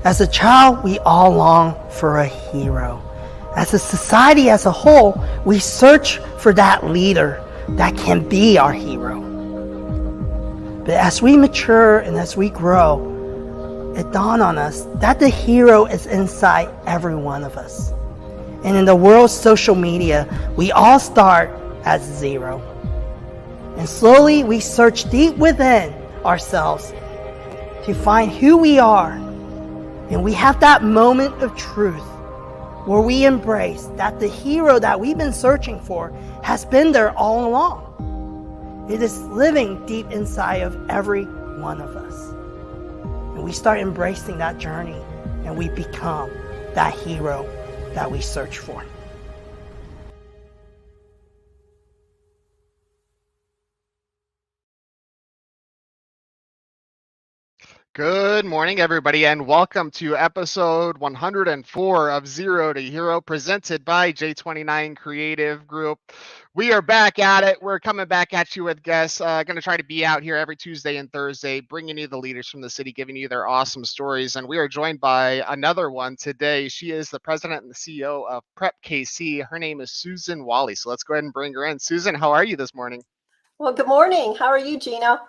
As a child, we all long for a hero. As a society as a whole, we search for that leader that can be our hero. But as we mature and as we grow, it dawned on us that the hero is inside every one of us. And in the world's social media, we all start at zero. And slowly we search deep within ourselves to find who we are. And we have that moment of truth where we embrace that the hero that we've been searching for has been there all along. It is living deep inside of every one of us. And we start embracing that journey and we become that hero that we search for. Good morning, everybody, and welcome to episode 104 of Zero to Hero, presented by J29 Creative Group. We are back at it. We're coming back at you with guests. Going to try to be out here every Tuesday and Thursday, bringing you the leaders from the city, giving you their awesome stories. And we are joined by another one today. She is the president and the CEO of Prep KC. Her name is Susan Wally. So let's go ahead and bring her in. Susan, how are you this morning? Well, good morning. How are you, Gino?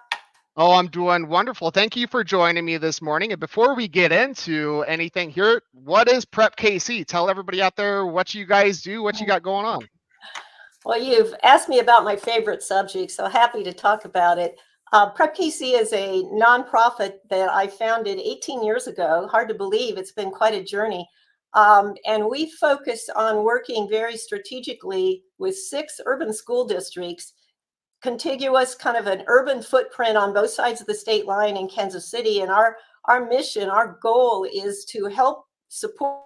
Oh, I'm doing wonderful. Thank you for joining me this morning. And before we get into anything here, what is Prep KC? Tell everybody out there what you guys do, what you got going on. Well, you've asked me about my favorite subject, so happy to talk about it. Prep KC is a nonprofit that I founded 18 years ago. Hard to believe, it's been quite a journey. And we focus on working very strategically with 6 urban school districts, contiguous, kind of an urban footprint on both sides of the state line in Kansas City. And our mission, our goal is to help support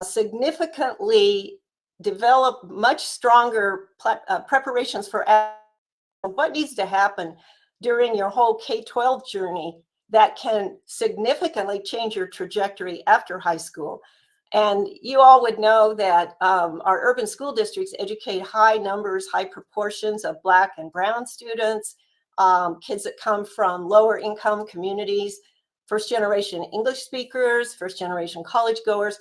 significantly develop much stronger preparations for what needs to happen during your whole K-12 journey that can significantly change your trajectory after high school. And you all would know that our urban school districts educate high numbers, high proportions of Black and Brown students, kids that come from lower income communities, first generation English speakers, first generation college goers.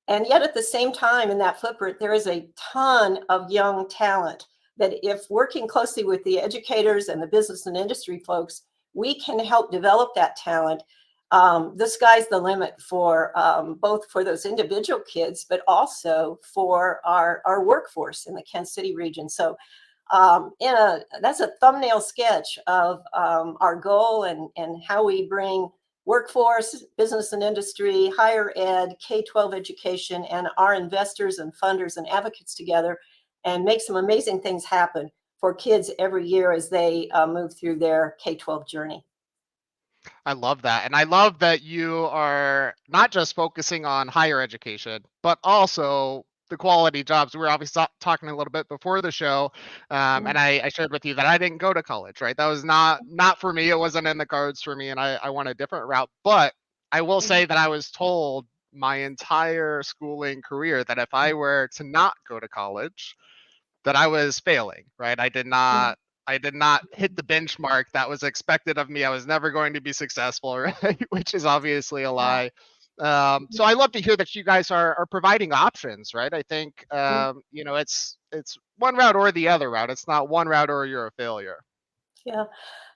And yet at the same time in that footprint, there is a ton of young talent that if working closely with the educators and the business and industry folks, we can help develop that talent. The sky's the limit for both for those individual kids, but also for our workforce in the Kansas City region. So that's a thumbnail sketch of our goal and how we bring workforce, business and industry, higher ed, K-12 education, and our investors and funders and advocates together and make some amazing things happen for kids every year as they move through their K-12 journey. I love that. And I love that you are not just focusing on higher education, but also the quality jobs. We were obviously talking a little bit before the show, and I shared with you that I didn't go to college, right? That was not for me. It wasn't in the cards for me, and I went a different route. But I will say that I was told my entire schooling career that if I were to not go to college, that I was failing, right? I did not hit the benchmark that was expected of me. I was never going to be successful, right? Which is obviously a lie. So I love to hear that you guys are providing options, right? I think it's one route or the other route. It's not one route or you're a failure. Yeah.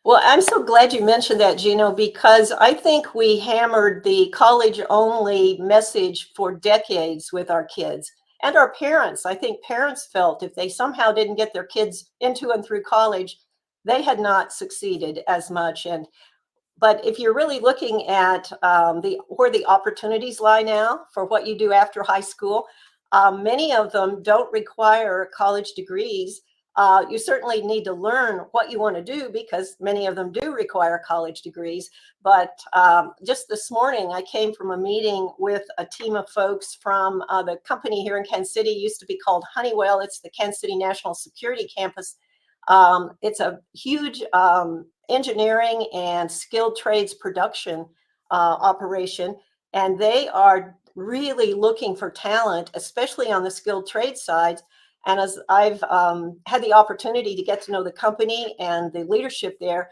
Well, I'm so glad you mentioned that, Gino, because I think we hammered the college only message for decades with our kids and our parents. I think parents felt if they somehow didn't get their kids into and through college, they had not succeeded as much. But if you're really looking at where the opportunities lie now for what you do after high school, many of them don't require college degrees. You certainly need to learn what you want to do because many of them do require college degrees. But just this morning, I came from a meeting with a team of folks from the company here in Kansas City, used to be called Honeywell. It's the Kansas City National Security Campus. It's a huge engineering and skilled trades production operation, and they are really looking for talent, especially on the skilled trade side. And as I've had the opportunity to get to know the company and the leadership there,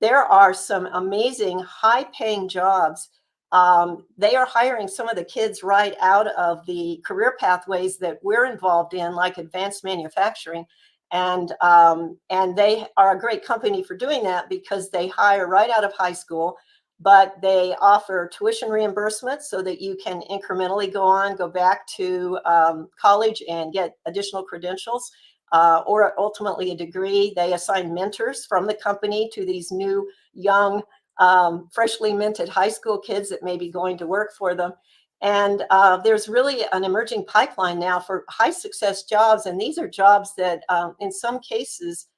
there are some amazing high-paying jobs. They are hiring some of the kids right out of the career pathways that we're involved in, like advanced manufacturing. And they are a great company for doing that because they hire right out of high school, but they offer tuition reimbursement so that you can incrementally go back to college and get additional credentials, or ultimately a degree. They assign mentors from the company to these new young, freshly minted high school kids that may be going to work for them. And there's really an emerging pipeline now for high success jobs. And these are jobs that, in some cases,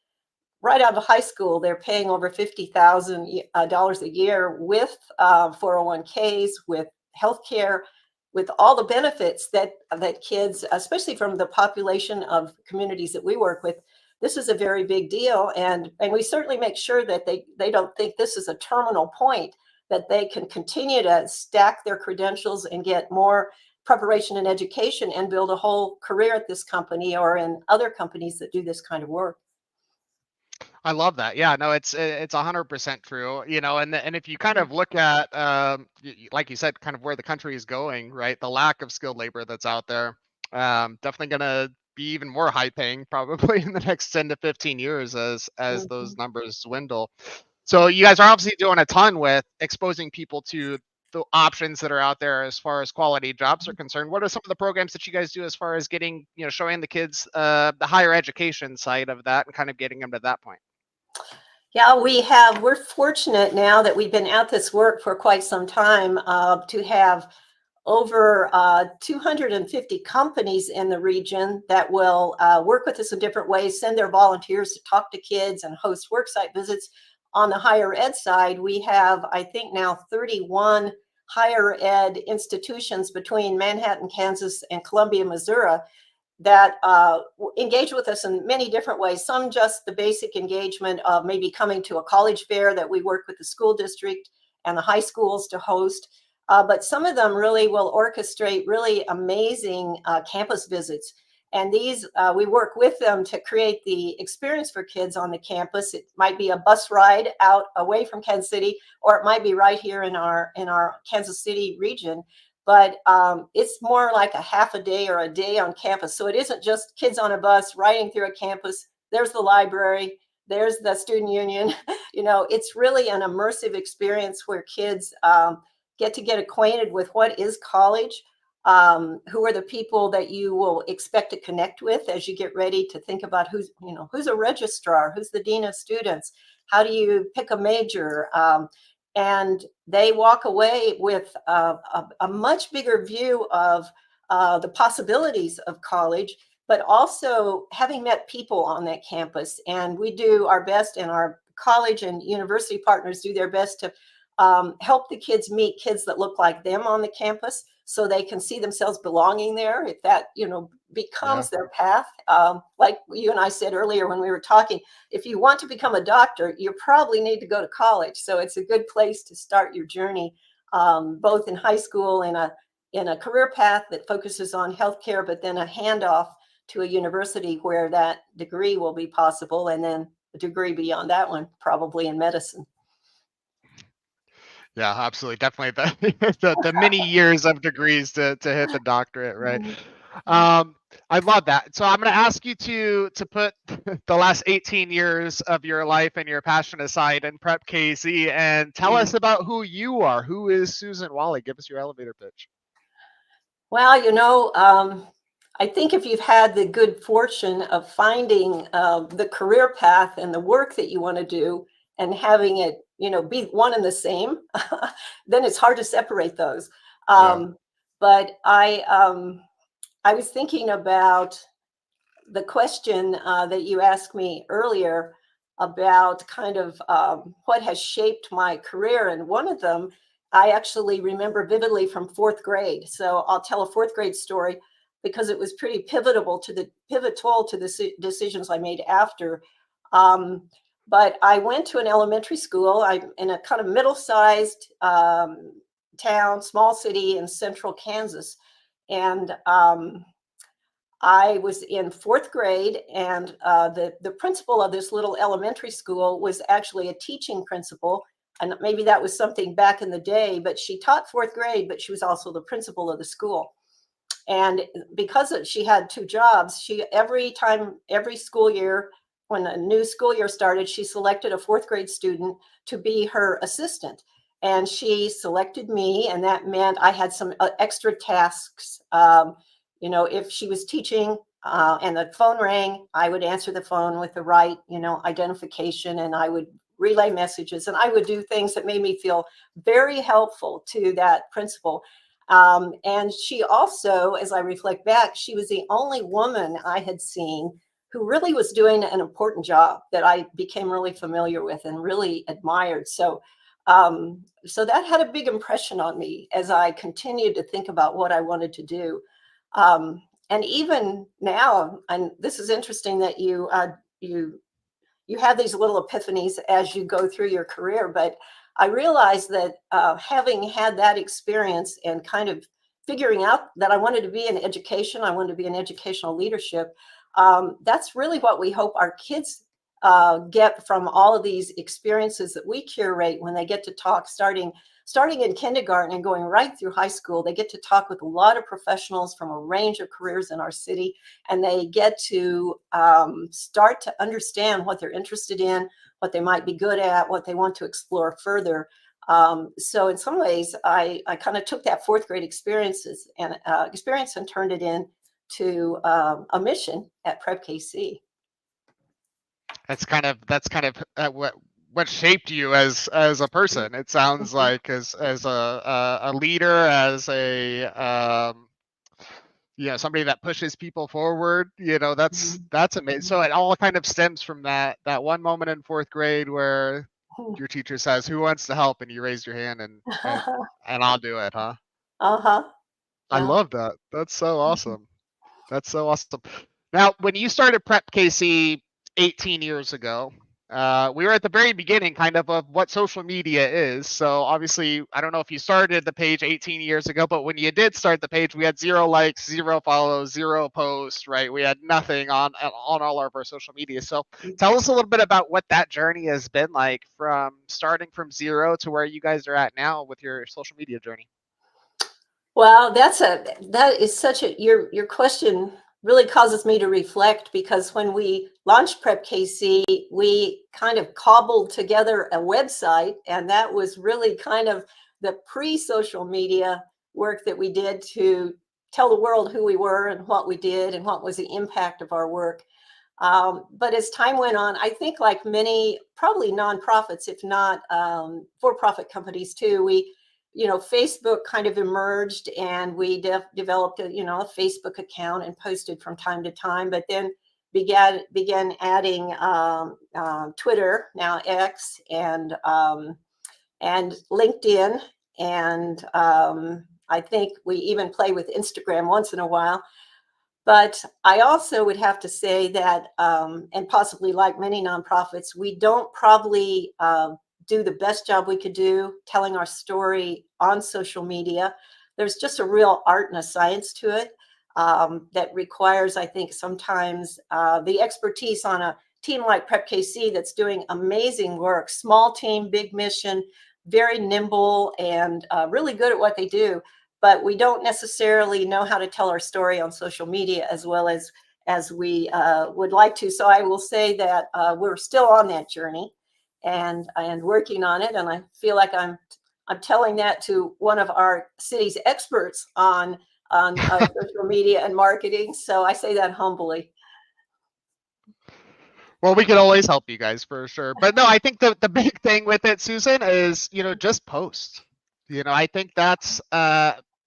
right out of high school, they're paying over $50,000 a year with 401ks, with healthcare, with all the benefits that kids, especially from the population of communities that we work with. This is a very big deal, and we certainly make sure that they don't think this is a terminal point, that they can continue to stack their credentials and get more preparation and education and build a whole career at this company or in other companies that do this kind of work. I love that. Yeah, no, it's 100% true. And if you kind of look at, like you said, kind of where the country is going, right? The lack of skilled labor that's out there, definitely gonna be even more high paying probably in the next 10 to 15 years as those Mhm. numbers dwindle. So you guys are obviously doing a ton with exposing people to the options that are out there as far as quality jobs are concerned. What are some of the programs that you guys do as far as getting, showing the kids the higher education side of that and kind of getting them to that point? Yeah, we're fortunate now that we've been at this work for quite some time, to have over 250 companies in the region that will work with us in different ways, send their volunteers to talk to kids and host worksite visits. On the higher ed side, we have, I think now, 31 higher ed institutions between Manhattan, Kansas, and Columbia, Missouri, that engage with us in many different ways. Some just the basic engagement of maybe coming to a college fair that we work with the school district and the high schools to host. But some of them really will orchestrate really amazing campus visits. And these, we work with them to create the experience for kids on the campus. It might be a bus ride out away from Kansas City, or it might be right here in our Kansas City region. But it's more like a half a day or a day on campus. So it isn't just kids on a bus riding through a campus. There's the library, there's the student union. It's really an immersive experience where kids get acquainted with what is college, who are the people that you will expect to connect with as you get ready to think about who's a registrar, who's the dean of students, how do you pick a major. And they walk away with a much bigger view of the possibilities of college, but also having met people on that campus. And we do our best, and our college and university partners do their best to help the kids meet kids that look like them on the campus so they can see themselves belonging there, if that Yeah. becomes their path. Like you and I said earlier when we were talking, if you want to become a doctor, you probably need to go to college. So it's a good place to start your journey, both in high school and in a career path that focuses on healthcare, but then a handoff to a university where that degree will be possible, and then a degree beyond that one, probably in medicine. Yeah, absolutely. Definitely the many years of degrees to hit the doctorate, right? Um, I love that. So I'm going to ask you to put the last 18 years of your life and your passion aside and prep KC and tell us about who you are. Who is Susan Wally? Give us your elevator pitch. Well, I think if you've had the good fortune of finding the career path and the work that you want to do and having it, be one and the same, then it's hard to separate those. Yeah. But I was thinking about the question that you asked me earlier about kind of what has shaped my career. And one of them I actually remember vividly from fourth grade. So I'll tell a fourth grade story because it was pretty pivotal to the decisions I made after. Um, but I went to an elementary school. I'm in a kind of middle-sized town, small city in central Kansas. And I was in fourth grade, and the principal of this little elementary school was actually a teaching principal. And maybe that was something back in the day, but she taught fourth grade, but she was also the principal of the school. And because she had two jobs, she every school year, when a new school year started, she selected a fourth grade student to be her assistant. And she selected me, and that meant I had some extra tasks. If she was teaching and the phone rang, I would answer the phone with the right, identification, and I would relay messages, and I would do things that made me feel very helpful to that principal. And she also, as I reflect back, she was the only woman I had seen who really was doing an important job that I became really familiar with and really admired. So that had a big impression on me as I continued to think about what I wanted to do. And even now, and this is interesting that you have these little epiphanies as you go through your career, but I realized that having had that experience and kind of figuring out that I wanted to be in education, I wanted to be in educational leadership, that's really what we hope our kids get from all of these experiences that we curate when they get to talk, starting in kindergarten and going right through high school. They get to talk with a lot of professionals from a range of careers in our city, and they get to start to understand what they're interested in, what they might be good at, what they want to explore further. So in some ways, I kind of took that fourth grade experience and turned it into a mission at Prep KC. That's kind of what shaped you as a person. It sounds like as a leader, as a somebody that pushes people forward. That's amazing. So it all kind of stems from that one moment in fourth grade where your teacher says, "Who wants to help?" and you raise your hand and I'll do it, huh? Uh-huh. I Yeah. love that. That's so awesome. That's so awesome. Now, when you started Prep KC 18 years ago, we were at the very beginning kind of what social media is. So obviously, I don't know if you started the page 18 years ago, but when you did start the page, we had 0 likes, 0 follows, 0 posts, right? We had nothing on all of our social media. So tell us a little bit about what that journey has been like from starting from 0 to where you guys are at now with your social media journey. Well, your question really causes me to reflect, because when we launched Prep KC, we kind of cobbled together a website, and that was really kind of the pre-social media work that we did to tell the world who we were and what we did and what was the impact of our work. But as time went on, I think like many probably nonprofits, if not for-profit companies too, Facebook kind of emerged, and we developed a Facebook account and posted from time to time, but then began adding Twitter, now X, and LinkedIn, and I think we even play with Instagram once in a while. But I also would have to say that, and possibly like many nonprofits, we don't probably do the best job we could do telling our story on social media. There's just a real art and a science to it that requires, I think, sometimes the expertise on a team like Prep KC that's doing amazing work, small team, big mission, very nimble, and really good at what they do. But we don't necessarily know how to tell our story on social media as well as we would like to. So I will say that we're still on that journey and working on it. And I feel like I'm telling that to one of our city's experts on social media and marketing. So I say that humbly. Well, we can always help you guys for sure. But no, I think the big thing with it, Susan, is, just post. I think that's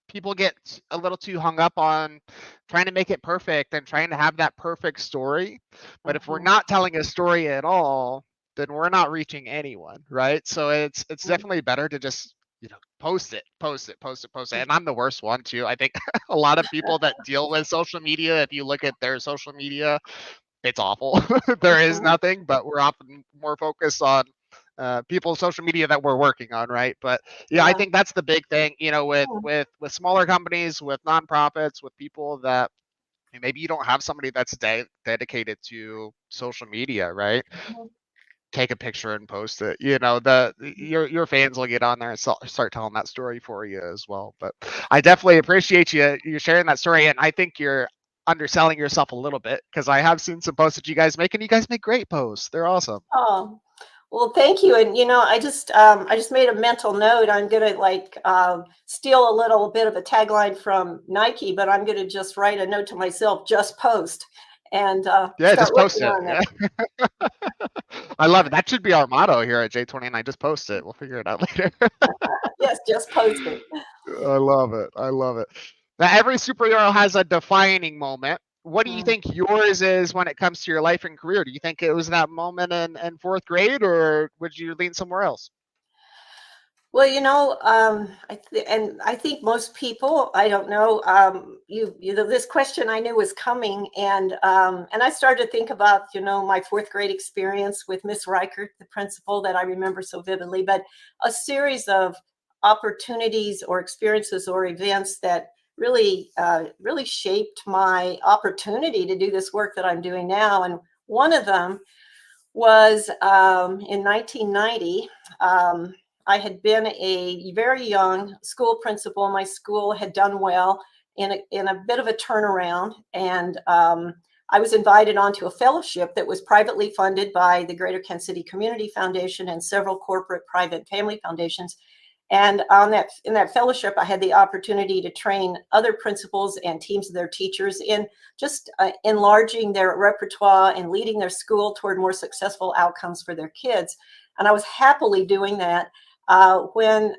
people get a little too hung up on trying to make it perfect and trying to have that perfect story. But if we're not telling a story at all, then we're not reaching anyone, right? So it's definitely better to just post it. And I'm the worst one too. I think a lot of people that deal with social media, if you look at their social media, it's awful. There is nothing, but we're often more focused on people's social media that we're working on, right? But yeah, I think that's the big thing, with smaller companies, with nonprofits, with people that maybe you don't have somebody that's dedicated to social media, right? Take a picture and post it. Your fans will get on there and start telling that story for you as well. But I definitely appreciate you sharing that story, and I think you're underselling yourself a little bit, because I have seen some posts that you guys make, and you guys make great posts. They're awesome. Oh, well, thank you. And I just made a mental note. I'm gonna steal a little bit of a tagline from Nike, but I'm gonna just write a note to myself: just post, and Yeah, start just post working it. on Yeah. that. I love it. That should be our motto here at J29. Just post it. We'll figure it out later. Yes, just post it. I love it. I love it. Now, every superhero has a defining moment. What do you Mm. think yours is when it comes to your life and career? Do you think it was that moment in fourth grade, or would you lean somewhere else? Well, I think most people, I don't know, this question I knew was coming, and I started to think about, my fourth grade experience with Miss Reichert, the principal that I remember so vividly, but a series of opportunities or experiences or events that really shaped my opportunity to do this work that I'm doing now. And one of them was in 1990. I had been a very young school principal. My school had done well in a bit of a turnaround, and I was invited onto a fellowship that was privately funded by the Greater Kansas City Community Foundation and several corporate private family foundations. And in that fellowship, I had the opportunity to train other principals and teams of their teachers in just enlarging their repertoire and leading their school toward more successful outcomes for their kids. And I was happily doing that when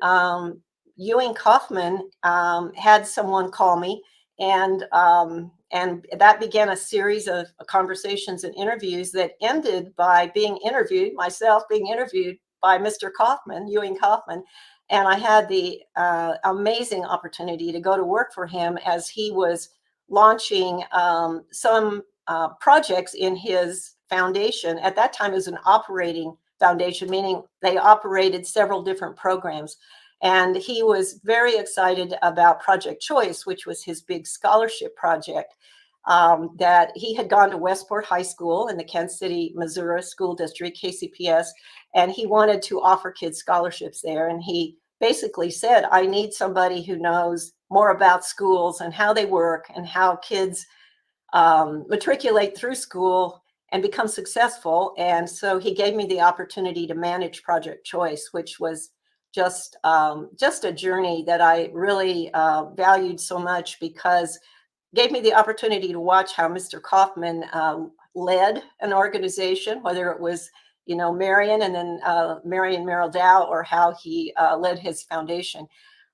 Ewing Kaufman had someone call me, and that began a series of conversations and interviews that ended by myself being interviewed by Mr. Kaufman, Ewing Kaufman. And I had the amazing opportunity to go to work for him as he was launching some projects in his foundation. At that time, it was an operating foundation, meaning they operated several different programs. And he was very excited about Project Choice, which was his big scholarship project. That he had gone to Westport High School in the Kansas City, Missouri School District, KCPS, and he wanted to offer kids scholarships there. And he basically said, I need somebody who knows more about schools and how they work and how kids matriculate through school and become successful. And so he gave me the opportunity to manage Project Choice, which was just a journey that I really valued so much, because gave me the opportunity to watch how Mr. Kaufman led an organization, whether it was, Marion and then Marion Merrill Dow, or how he led his foundation.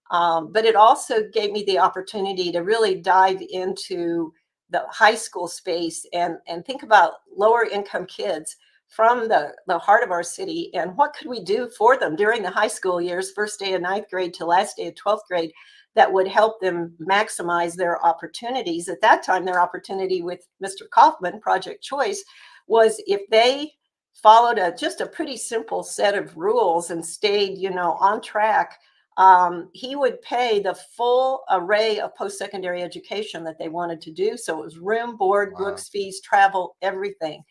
But it also gave me the opportunity to really dive into the high school space and think about lower income kids from the heart of our city, and what could we do for them during the high school years, first day of ninth grade to last day of 12th grade, that would help them maximize their opportunities. At that time, their opportunity with Mr. Kaufman, Project Choice, was if they followed just a pretty simple set of rules and stayed, on track, he would pay the full array of post-secondary education that they wanted to do. So it was room, board, Wow. books, fees, travel, everything.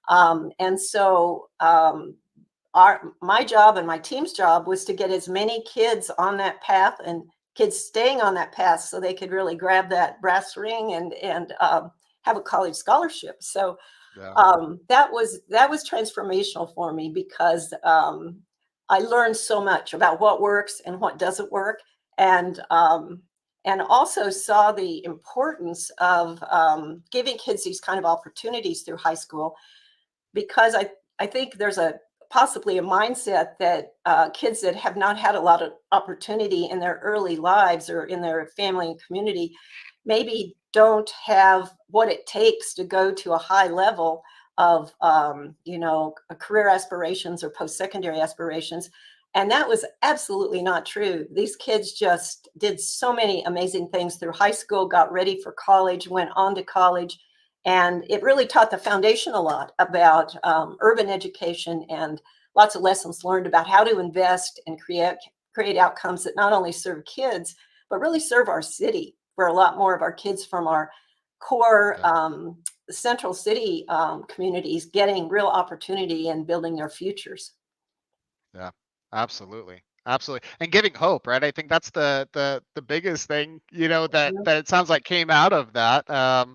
And so my job and my team's job was to get as many kids on that path and kids staying on that path so they could really grab that brass ring and have a college scholarship. So Yeah. that was transformational for me, because I learned so much about what works and what doesn't work, and also saw the importance of giving kids these kind of opportunities through high school, because I think there's possibly a mindset that kids that have not had a lot of opportunity in their early lives or in their family and community maybe don't have what it takes to go to a high level of career aspirations or post-secondary aspirations. And that was absolutely not true. These kids just did so many amazing things through high school, got ready for college, went on to college, and it really taught the foundation a lot about urban education, and lots of lessons learned about how to invest and create outcomes that not only serve kids, but really serve our city, where a lot more of our kids from our core Yeah. central city communities getting real opportunity and building their futures. Yeah, absolutely. Absolutely. And giving hope, right? I think that's the biggest thing, that it sounds like came out of that. I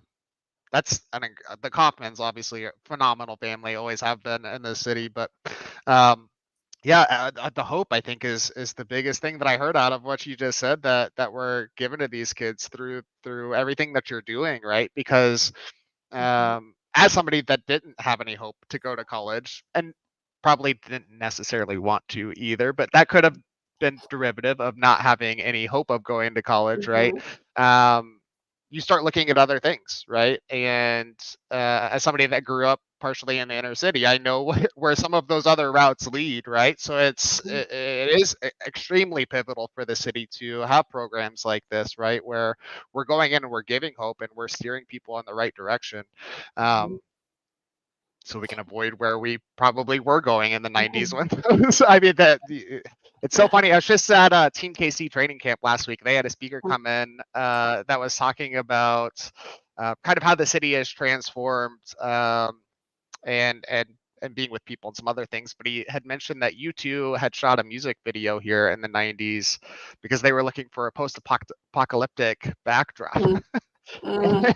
think the Kaufmans obviously a phenomenal family, always have been in the city, but um yeah, the hope I think is the biggest thing that I heard out of what you just said, that we're given to these kids through everything that you're doing, right? Because as somebody that didn't have any hope to go to college and probably didn't necessarily want to either, but that could have been derivative of not having any hope of going to college, right? Mhm. Um, you start looking at other things, right? And as somebody that grew up partially in the inner city, I know where some of those other routes lead, right? So it is extremely pivotal for the city to have programs like this, right? Where we're going in and we're giving hope and we're steering people in the right direction. Mhm. So we can avoid where we probably were going in the 90s Mhm. when I mean it's so funny. I was just at Team KC training camp last week. They had a speaker come in that was talking about kind of how the city has transformed and and being with people and some other things. But he had mentioned that U2 had shot a music video here in the 90s because they were looking for a post-apocalyptic backdrop. Mhm. Mhm.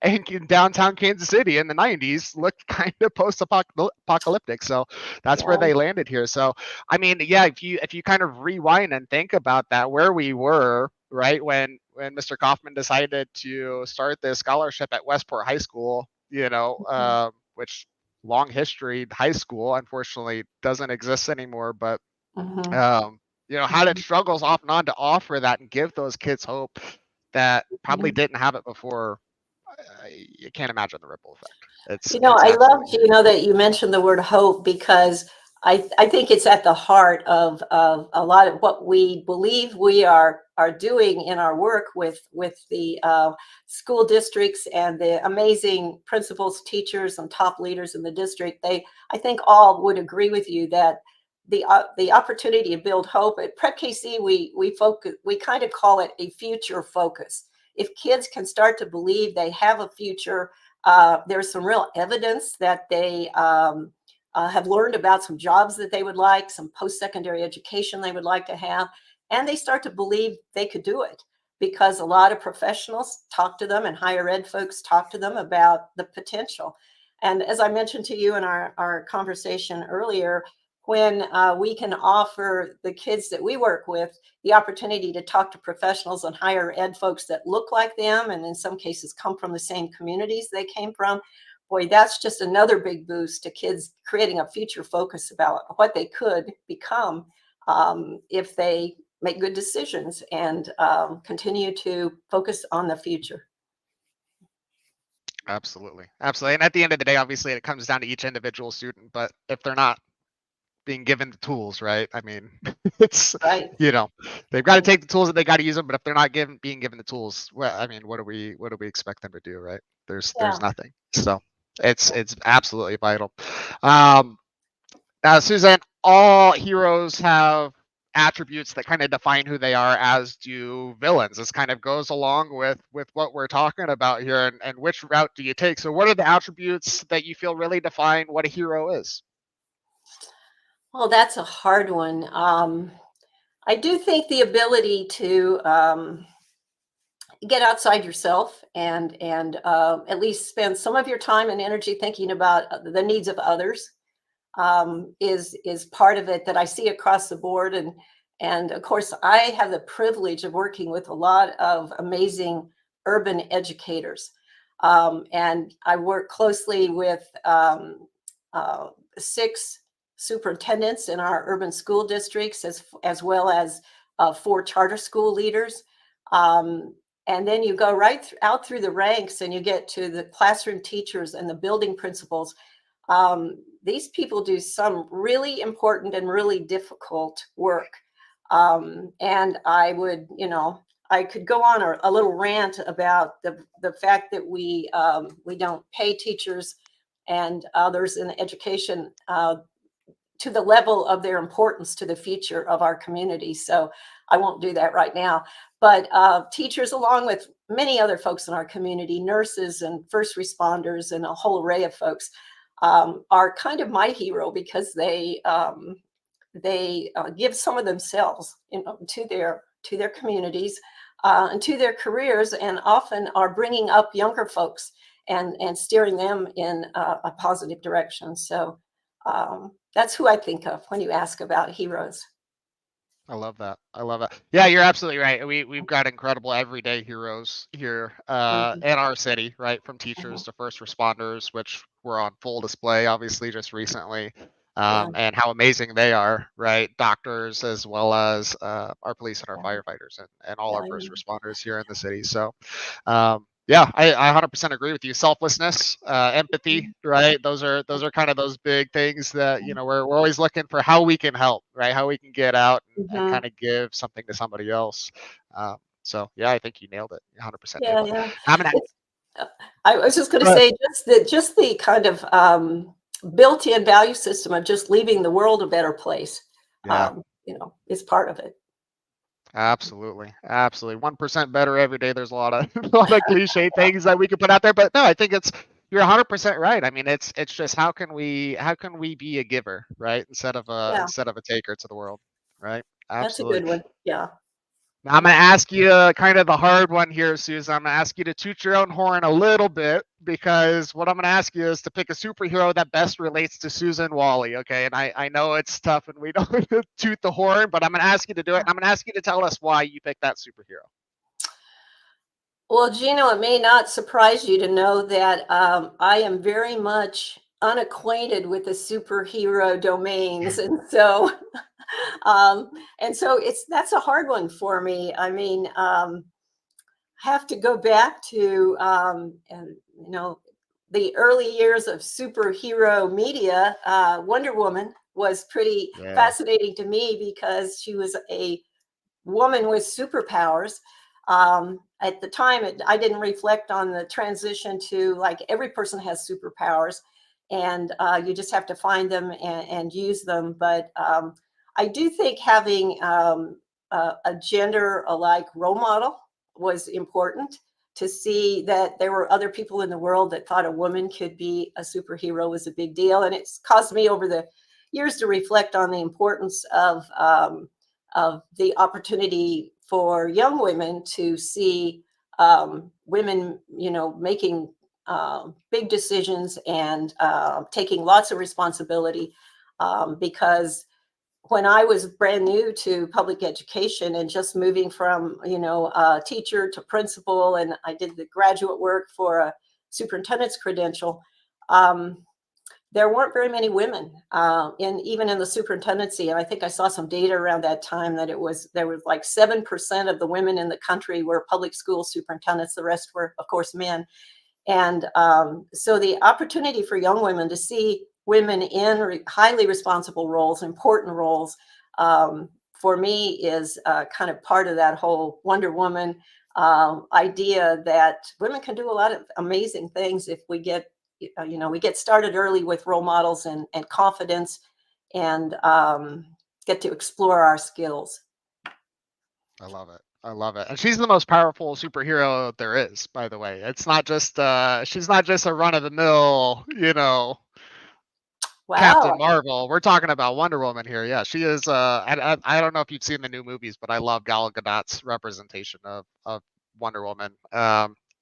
And in downtown Kansas City in the 90s looked kind of post-apocalyptic. So that's where Yeah. they landed here. So I mean, yeah, if you kind of rewind and think about that, where we were, right, when Mr. Kaufman decided to start this scholarship at Westport High School, which long history high school unfortunately doesn't exist anymore, but Mhm. um, had its struggles off and on to offer that and give those kids hope that probably Mhm. didn't have it before. You can't imagine the ripple effect. It's You know, it's I love, absolutely you huge. know, that you mentioned the word hope because I think it's at the heart of a lot of what we believe we are doing in our work with the school districts and the amazing principals, teachers, and top leaders in the district. I think, all would agree with you that the opportunity to build hope at Prep KC, we kind of call it a future focus. If kids can start to believe they have a future, there's some real evidence that they have learned about some jobs that they would like, some post-secondary education they would like to have, and they start to believe they could do it because a lot of professionals talk to them and higher ed folks talk to them about the potential. And as I mentioned to you in our conversation earlier, when we can offer the kids that we work with the opportunity to talk to professionals and higher ed folks that look like them and in some cases come from the same communities they came from, boy, that's just another big boost to kids creating a future focus about what they could become if they make good decisions and continue to focus on the future. Absolutely, absolutely. And at the end of the day, obviously, it comes down to each individual student. But if they're not being given the tools, right? I mean, it's Right. they've got to take the tools and they got to use them. But if they're not being given the tools, well, I mean, what do we expect them to do, right? There's Yeah. nothing. So it's absolutely vital. Um, Now, Suzanne, all heroes have attributes that kind of define who they are, as do villains. This kind of goes along with what we're talking about here, and which route do you take? So, what are the attributes that you feel really define what a hero is? Well, that's a hard one. I do think the ability to get outside yourself and at least spend some of your time and energy thinking about the needs of others is part of it that I see across the board. And of course, I have the privilege of working with a lot of amazing urban educators, and I work closely with uh, 6 superintendents in our urban school districts, as well as 4 charter school leaders. And then you go out through the ranks and you get to the classroom teachers and the building principals. These people do some really important and really difficult work. And I could go on a little rant about the fact that we don't pay teachers and others in education to the level of their importance to the future of our community. So I won't do that right now. But teachers, along with many other folks in our community, nurses and first responders and a whole array of folks, are kind of my hero because they give some of themselves, to their communities and to their careers, and often are bringing up younger folks and steering them in a positive direction. So that's who I think of when you ask about heroes. I love that. I love it. Yeah, you're absolutely right. We've got incredible everyday heroes here Mhm, in our city, right? From mhm. teachers to first responders, which were on full display, obviously, just recently, Yeah, and how amazing they are, right? Doctors as well as our police and our yeah, firefighters and all our yeah, first responders here in the city. So, yeah, I 100% agree with you. Selflessness, empathy, right? Those are kind of those big things that we're always looking for how we can help, right? How we can get out and mhm. kind of give something to somebody else. So yeah, I think you nailed it. You 100% nailed Yeah, it. yeah. I'm gonna. It's, I was just going to Go ahead. say, just the kind of built-in value system of just leaving the world a better place, Yeah, is part of it. absolutely, absolutely. 1% better every day. There's a lot of a lot of cliche things that we could put out there, but no, I think you're 100% right. I mean, it's just how can we be a giver, right? Yeah, Instead of a taker to the world, right? that's a Absolutely. good one. Yeah. Now, I'm going to ask you kind of the hard one here, Susan. I'm going to ask you to toot your own horn a little bit because what I'm going to ask you is to pick a superhero that best relates to Susan Wally. Okay. And I know it's tough and we don't toot the horn, but I'm going to ask you to do it. And I'm going to ask you to tell us why you picked that superhero. Well, Gino, it may not surprise you to know that I am very much unacquainted with the superhero domains, and so um, that's a hard one for me. I mean, have to go back to and the early years of superhero media. Wonder Woman was pretty Yeah. fascinating to me because she was a woman with superpowers. At the time, I didn't reflect on the transition to like every person has superpowers, and you just have to find them and use them. But I do think having a gender alike role model was important to see that there were other people in the world that thought a woman could be a superhero was a big deal. And it's caused me over the years to reflect on the importance of the opportunity for young women to see women, making big decisions and taking lots of responsibility. Because when I was brand new to public education and just moving from, teacher to principal, and I did the graduate work for a superintendent's credential, um, there weren't very many women even in the superintendency. And I think I saw some data around that time that there was like 7% of the women in the country were public school superintendents. The rest were, of course, men. And so the opportunity for young women to see women in highly responsible roles, important roles, for me is kind of part of that whole Wonder Woman idea that women can do a lot of amazing things if we get started early with role models and confidence and get to explore our skills. I love it. I love it. And she's the most powerful superhero there is, by the way. It's not just she's not just a run of the mill, Captain Wow. Marvel. We're talking about Wonder Woman here. Yeah, she is. I don't know if you've seen the new movies, but I love Gal Gadot's representation of Wonder Woman.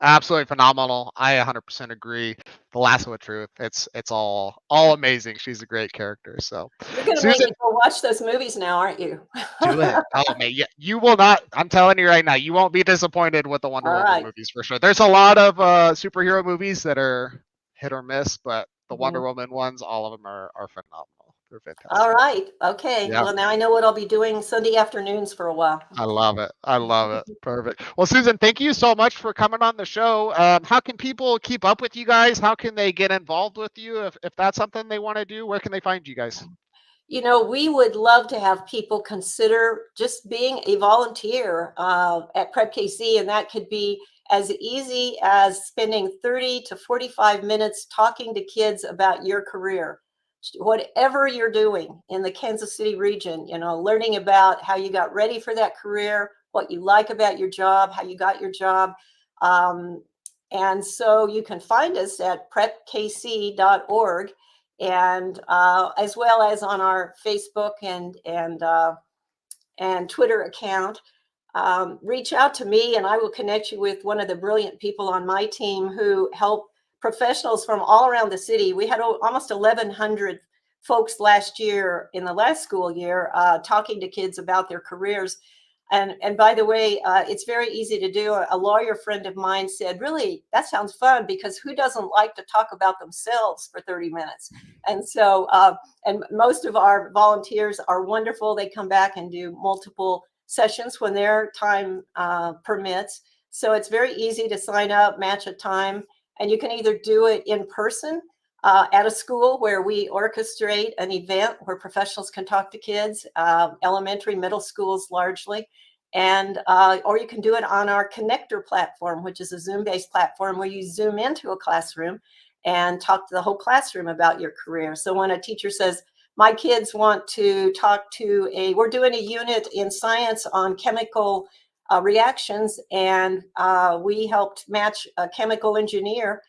Absolutely phenomenal. I 100% agree. The Lasso of Truth. It's all amazing. She's a great character. So, You're going to make Susan, me go watch those movies now, aren't you? do it. Oh man, yeah, you will not. I'm telling you right now, you won't be disappointed with the Wonder All Woman right. movies for sure. There's a lot of superhero movies that are hit or miss, but the Wonder Mhm. Woman ones, all of them are phenomenal. They're All fantastic. right. Okay. Yeah, Well, now I know what I'll be doing Sunday afternoons for a while. I love it. I love it. Perfect. Well, Susan, thank you so much for coming on the show. How can people keep up with you guys? How can they get involved with you if that's something they want to do? Where can they find you guys? We would love to have people consider just being a volunteer at Prep KC, and that could be as easy as spending 30 to 45 minutes talking to kids about your career. whatever you're doing in the Kansas City region, learning about how you got ready for that career, what you like about your job, how you got your job. And so you can find us at prepkc.org, and as well as on our Facebook and Twitter account. Reach out to me and I will connect you with one of the brilliant people on my team who help professionals from all around the city. We had almost 1,100 folks last year in the last school year talking to kids about their careers. And by the way, it's very easy to do. A lawyer friend of mine said, really, that sounds fun, because who doesn't like to talk about themselves for 30 minutes? And so, and most of our volunteers are wonderful. They come back and do multiple sessions when their time permits. So it's very easy to sign up, match a time, and you can either do it in person at a school where we orchestrate an event where professionals can talk to kids, elementary, middle schools largely, and or you can do it on our Connector platform, which is a Zoom-based platform where you Zoom into a classroom and talk to the whole classroom about your career. So when a teacher says, my kids want to talk to we're doing a unit in science on chemical reactions, and we helped match a chemical engineer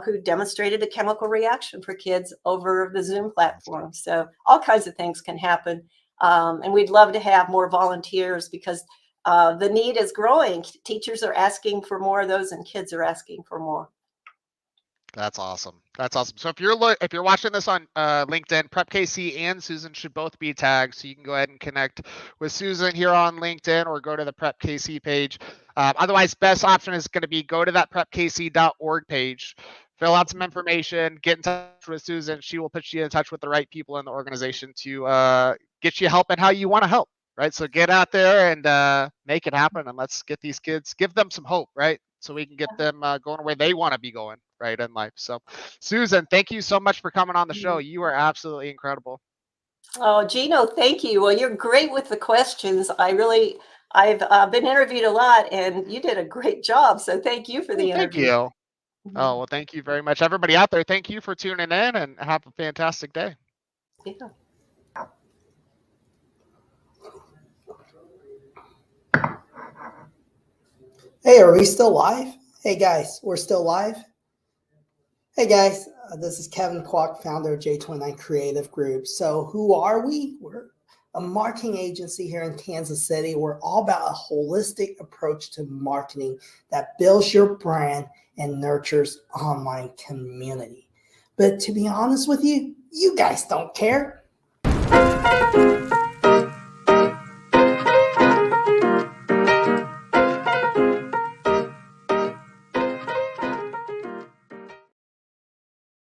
who demonstrated a chemical reaction for kids over the Zoom platform. So all kinds of things can happen. And we'd love to have more volunteers, because the need is growing. Teachers are asking for more of those, and kids are asking for more. That's awesome. That's awesome. So if you're watching this on LinkedIn, PrepKC and Susan should both be tagged, so you can go ahead and connect with Susan here on LinkedIn or go to the PrepKC page. Otherwise, best option is going to be go to that prepkc.org page, fill out some information, get in touch with Susan. She will put you in touch with the right people in the organization to get you help and how you want to help. Right. So get out there and make it happen, and let's get these kids, give them some hope, right? So we can get them going where they want to be going, right, in life. So Susan, thank you so much for coming on the show. You are absolutely incredible. Oh, Gino, thank you. Well, you're great with the questions. I've been interviewed a lot, and you did a great job. So thank you for the Thank interview. you. Oh, well, thank you very much. Everybody out there, thank you for tuning in, and have a fantastic day. Yeah. Hey, are we still live? Hey guys, we're still live. Hey guys, this is Kevin Kwok, founder of J29 Creative Group. So who are we? We're a marketing agency here in Kansas City. We're all about a holistic approach to marketing that builds your brand and nurtures online community. But to be honest with you, you guys don't care.